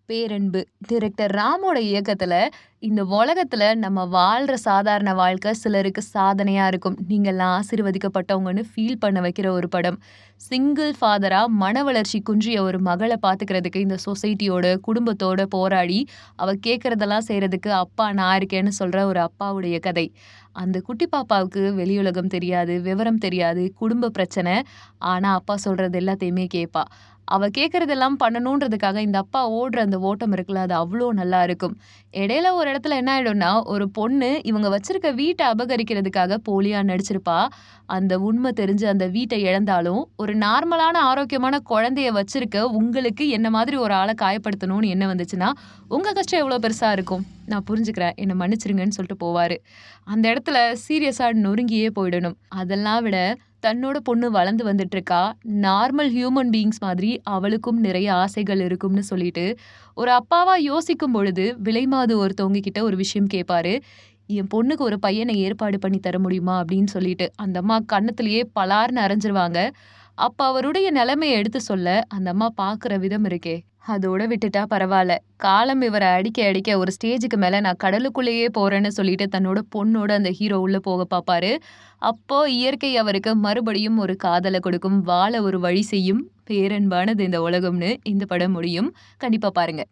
பேரன்பு. Director ராமோட இயக்கத்துல, இந்த உலகத்துல நம்ம வாழ்ற சாதாரண வாழ்க்கை சிலருக்கு சாதனையா இருக்கும். நீங்கலாம் ஆசீர்வதிக்கப்பட்டவங்கன்னு ஃபீல் பண்ண வைக்கிற ஒரு படம். சிங்கிள் ஃபாதரா மன வளர்ச்சி குன்றிய ஒரு மகள பாத்துக்கிறதுக்கு இந்த சொசைட்டியோட, குடும்பத்தோட போராடி, அவ கேட்கறதெல்லாம் செய்றதுக்கு அப்பா நான் இருக்கேன்னு சொல்ற ஒரு அப்பாவுடைய கதை. அந்த குட்டி பாப்பாவுக்கு வெளியுலகம் தெரியாது, விவரம் தெரியாது, குடும்ப பிரச்சனை. ஆனா அப்பா சொல்றது எல்லாத்தையுமே கேட்பா. அவ கேட்கறதெல்லாம் பண்ணணுன்றதுக்காக இந்த அப்பா ஓடுற அந்த ஓட்டம் இருக்குல்ல, அது அவ்ளோ நல்லா இருக்கும். இடையில ஒரு இடத்துல என்ன ஆயிடும்னா, ஒரு பொண்ணு இவங்க வச்சிருக்க வீட்ட அபகரிக்கிறதுக்காக போலியா நடிச்சிருப்பா. அந்த உண்மை தெரிஞ்சு அந்த வீட்ட இழந்தாலும், ஒரு நார்மலான ஆரோக்கியமான குழந்தைய வச்சிருக்க உங்களுக்கு என்ன மாதிரி ஒரு ஆள காயப்படுத்தணும்னு எண்ணம் வந்துச்சுன்னா, உங்க கஷ்டம் எவ்வளோ பெருசா இருக்கும்? நான் புரிஞ்சுக்கிறேன். என்ன மன்னிச்சிருங்கன்னு சொல்லிட்டு போவாரு. அந்த இடத்துல சீரியஸா நொறுங்கியே போயிடணும். அதெல்லாம் விட தன்னோட பொண்ணு வளர்ந்து வந்துட்டு இருக்கா. நார்மல் ஹியூமன் பீயிங்ஸ் மாதிரி அவளுக்கும் நிறைய ஆசைகள் இருக்கும்னு சொல்லிட்டு, ஒரு அப்பாவா யோசிக்கும் பொழுது, விலைமாது ஒருத்தவங்க கிட்ட ஒரு விஷயம் கேட்பாரு. என் பொண்ணுக்கு ஒரு பையன ஏற்பாடு பண்ணி தர முடியுமா? அப்படின்னு சொல்லிட்டு. அந்த அம்மா கன்னத்திலேயே பலார்ன்னு அரைஞ்சிருவாங்க. அப்ப அவருடைய நிலைமைய எடுத்து சொல்ல, அந்த அம்மா பார்க்குற விதம் இருக்கே! அதோட விட்டுட்டா பரவால்ல. காலம் இவர அடிக்க அடிக்க ஒரு ஸ்டேஜுக்கு மேல நான் கடலுக்குள்ளேயே போறேன்னு சொல்லிட்டு தன்னோட பொண்ணோட அந்த ஹீரோ உள்ள போக பார்ப்பாரு. அப்போ இயற்கை அவருக்கு மறுபடியும் ஒரு காதல கொடுக்கும். வாழ ஒரு வழி செய்யும். பேரன்பானது இந்த உலகம்னு இந்த படம் முடியும். கண்டிப்பா பாருங்க.